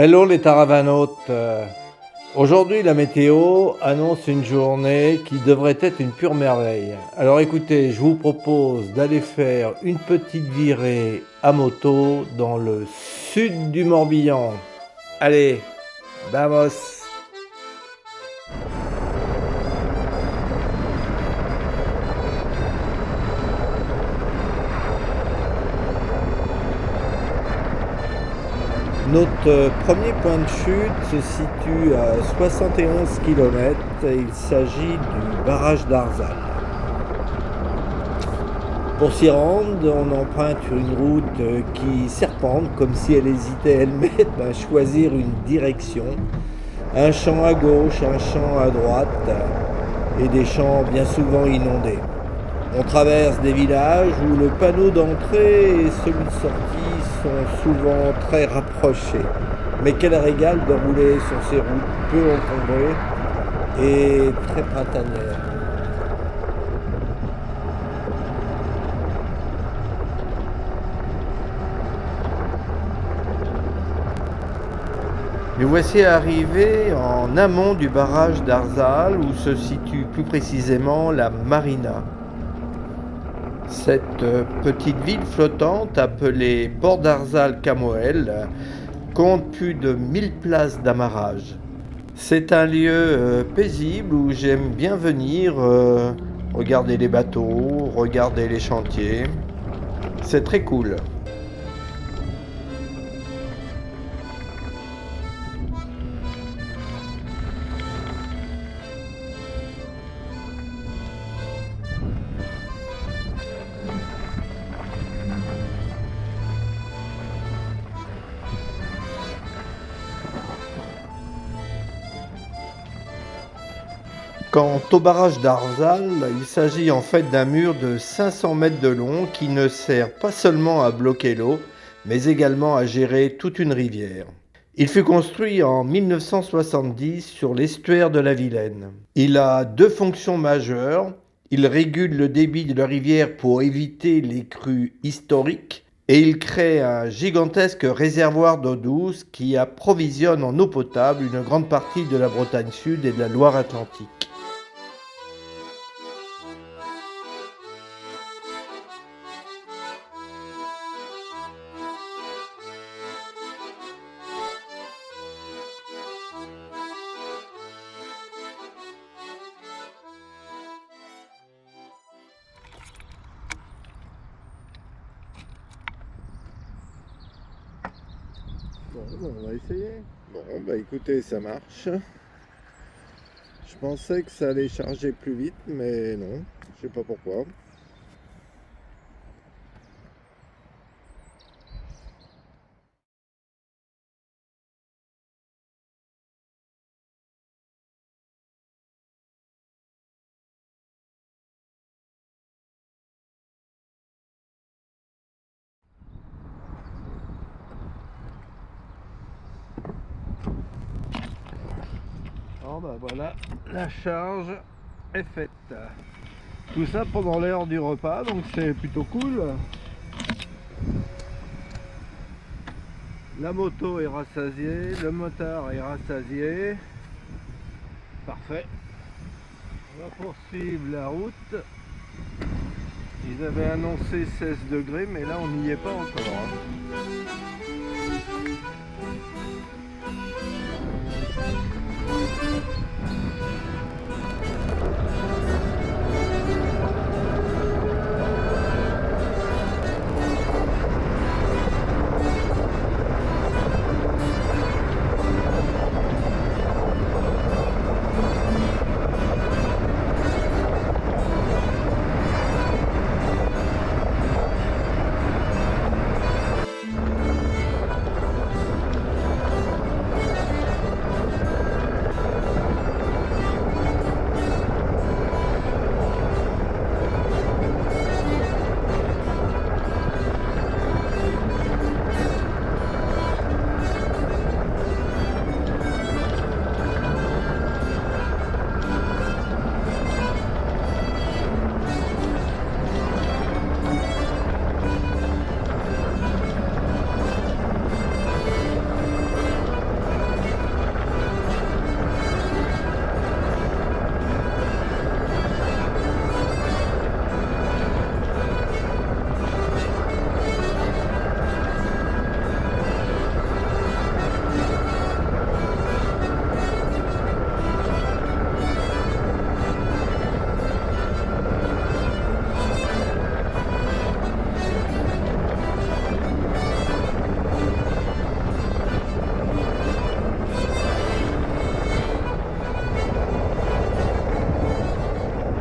Hello les taravanautes. Aujourd'hui la météo annonce une journée qui devrait être une pure merveille. Alors écoutez, je vous propose d'aller faire une petite virée à moto dans le sud du Morbihan. Allez, vamos! Notre premier point de chute se situe à 71 km. Il s'agit du barrage d'Arzal. Pour s'y rendre, on emprunte une route qui serpente comme si elle hésitait elle-même à choisir une direction. Un champ à gauche, un champ à droite et des champs bien souvent inondés. On traverse des villages où le panneau d'entrée et celui de sortie sont souvent très rapprochés. Mais quel régal de rouler sur ces routes peu encombrées et très printanières. Nous voici arrivés en amont du barrage d'Arzal où se situe plus précisément la marina. Cette petite ville flottante appelée Port d'Arzal-Camoël compte plus de 1000 places d'amarrage. C'est un lieu paisible où j'aime bien venir regarder les bateaux, regarder les chantiers. C'est très cool. Quant au barrage d'Arzal, il s'agit en fait d'un mur de 500 mètres de long qui ne sert pas seulement à bloquer l'eau, mais également à gérer toute une rivière. Il fut construit en 1970 sur l'estuaire de la Vilaine. Il a deux fonctions majeures. Il régule le débit de la rivière pour éviter les crues historiques et il crée un gigantesque réservoir d'eau douce qui approvisionne en eau potable une grande partie de la Bretagne Sud et de la Loire-Atlantique. Bon, on va essayer. Bon, bah écoutez, ça marche. Je pensais que ça allait charger plus vite, mais non, je sais pas pourquoi. Bon, bah voilà, la charge est faite. Tout ça pendant l'heure du repas, donc c'est plutôt cool. La moto est rassasiée, le motard est rassasié. Parfait. On va poursuivre la route. Ils avaient annoncé 16 degrés, mais là on n'y est pas encore.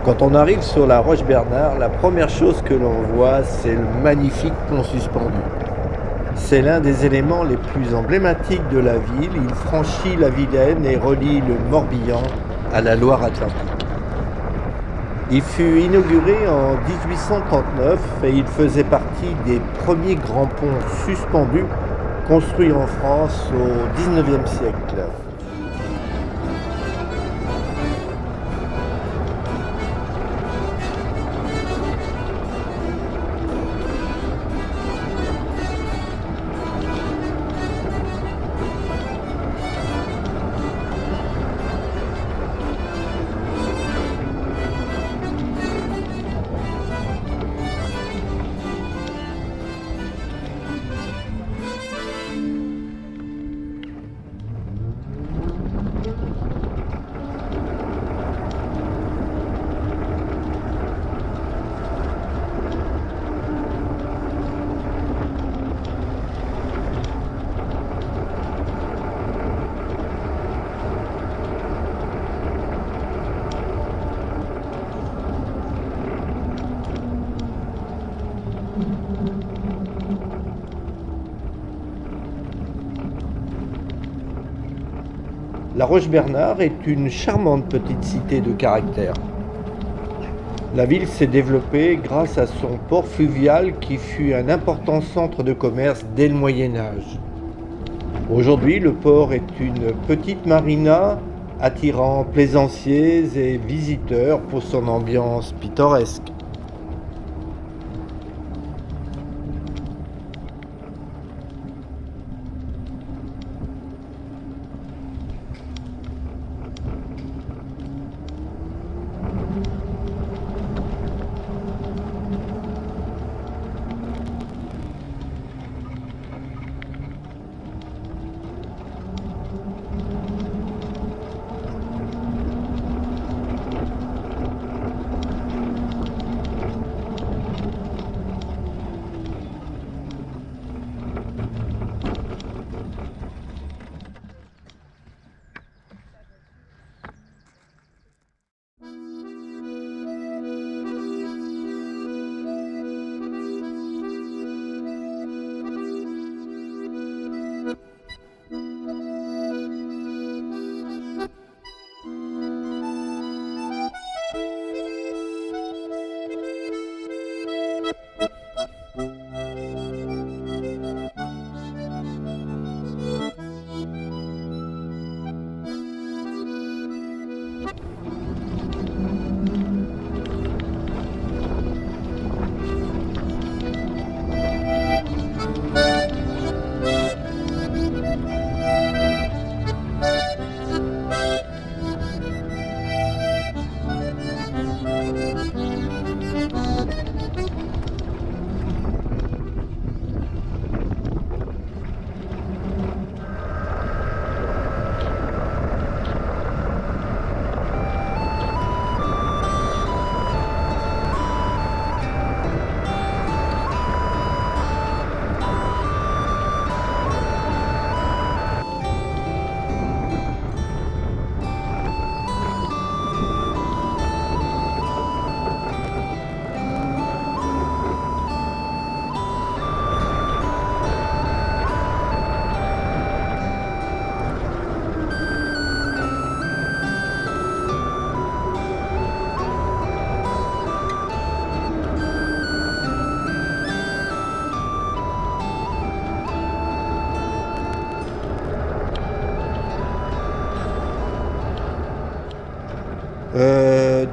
Quand on arrive sur la Roche Bernard, la première chose que l'on voit, c'est le magnifique pont suspendu. C'est l'un des éléments les plus emblématiques de la ville. Il franchit la Vilaine et relie le Morbihan à la Loire-Atlantique. Il fut inauguré en 1839 et il faisait partie des premiers grands ponts suspendus construits en France au XIXe siècle. La Roche-Bernard est une charmante petite cité de caractère. La ville s'est développée grâce à son port fluvial qui fut un important centre de commerce dès le Moyen Âge. Aujourd'hui, le port est une petite marina attirant plaisanciers et visiteurs pour son ambiance pittoresque.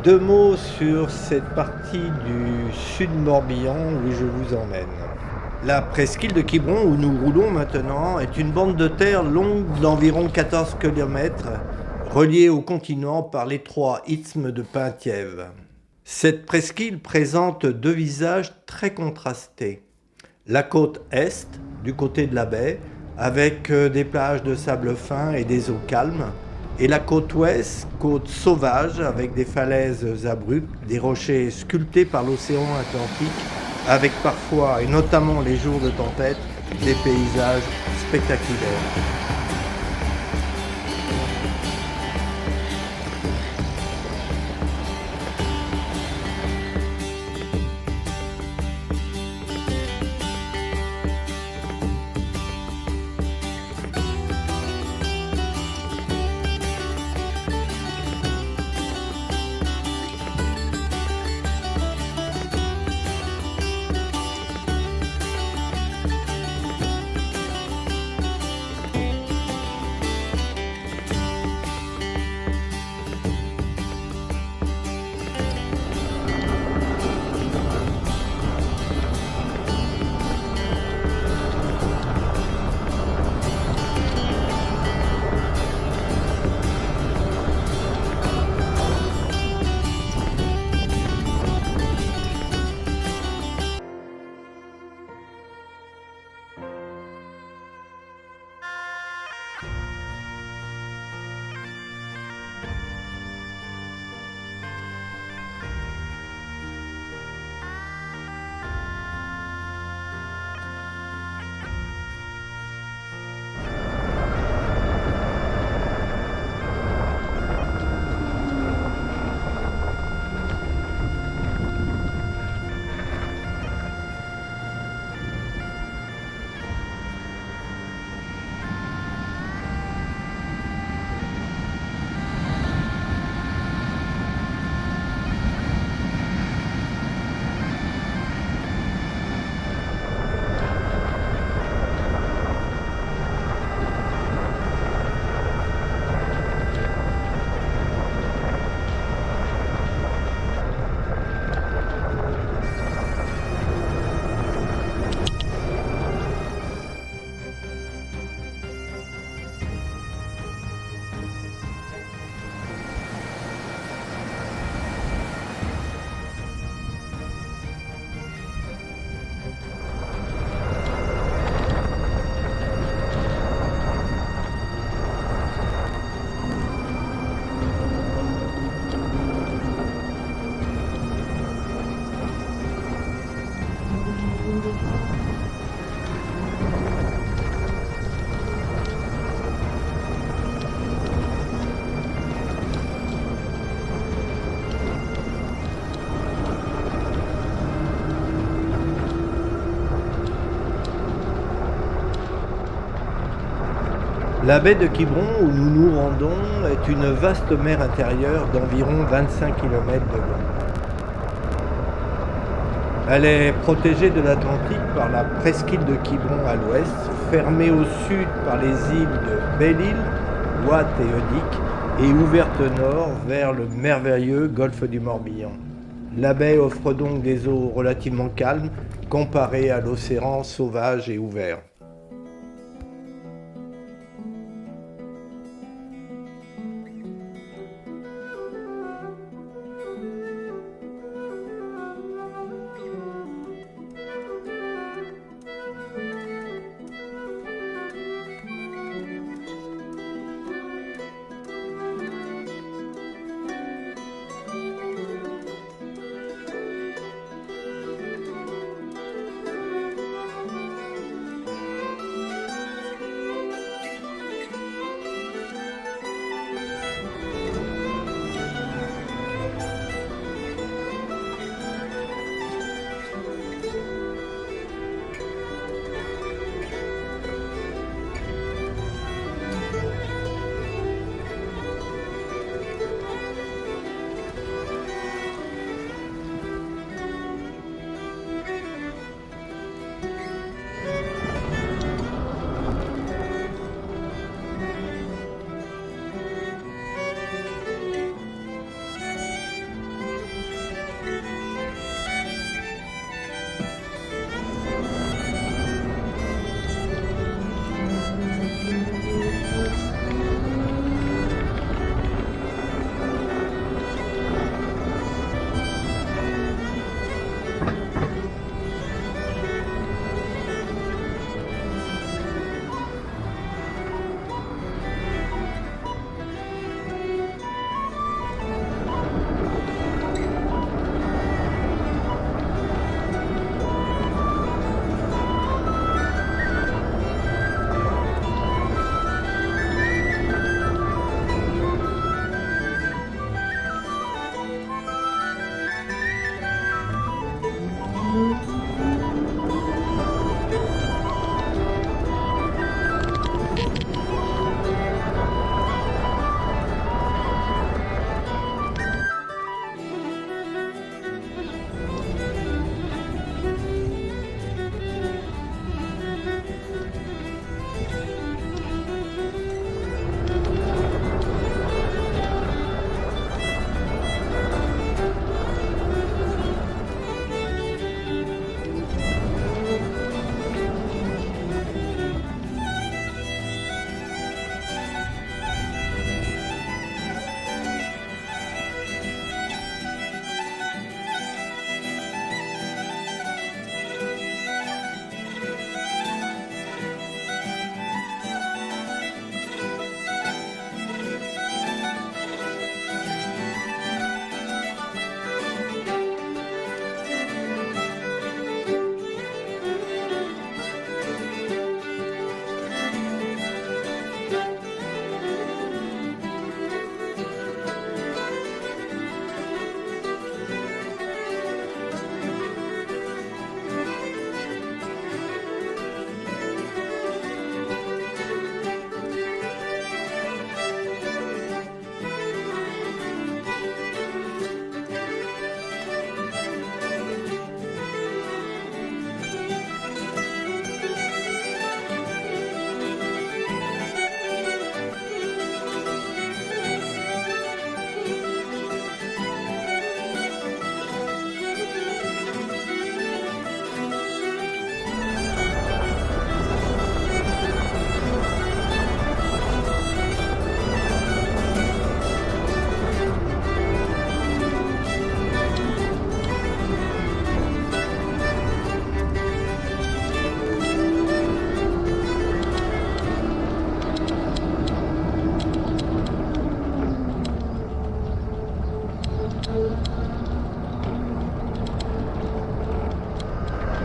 Deux mots sur cette partie du sud Morbihan où je vous emmène. La presqu'île de Quiberon, où nous roulons maintenant, est une bande de terre longue d'environ 14 km, reliée au continent par l'étroit isthme de Penthièvre. Cette presqu'île présente deux visages très contrastés. La côte est, du côté de la baie, avec des plages de sable fin et des eaux calmes, et la côte ouest, côte sauvage, avec des falaises abruptes, des rochers sculptés par l'océan Atlantique, avec parfois, et notamment les jours de tempête, des paysages spectaculaires. La baie de Quiberon, où nous nous rendons, est une vaste mer intérieure d'environ 25 kilomètres de long. Elle est protégée de l'Atlantique par la presqu'île de Quiberon à l'ouest, fermée au sud par les îles de Belle-Île, Ouate et Eudic, et ouverte au nord vers le merveilleux golfe du Morbihan. La baie offre donc des eaux relativement calmes comparées à l'océan sauvage et ouvert.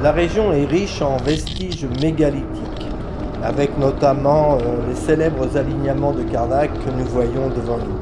La région est riche en vestiges mégalithiques, avec notamment les célèbres alignements de Karnak que nous voyons devant nous.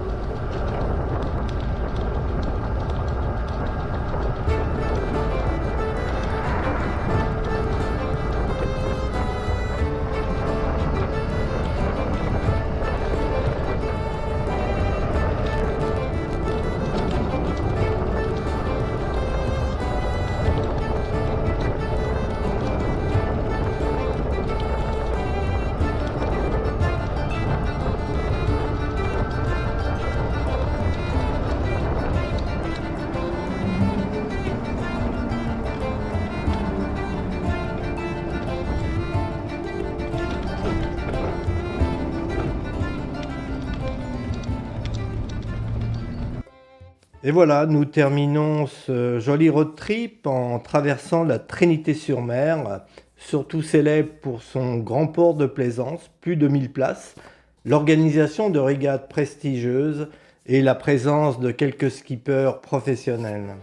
Et voilà, nous terminons ce joli road trip en traversant la Trinité-sur-Mer, surtout célèbre pour son grand port de plaisance, plus de 1000 places, l'organisation de régates prestigieuses et la présence de quelques skippers professionnels.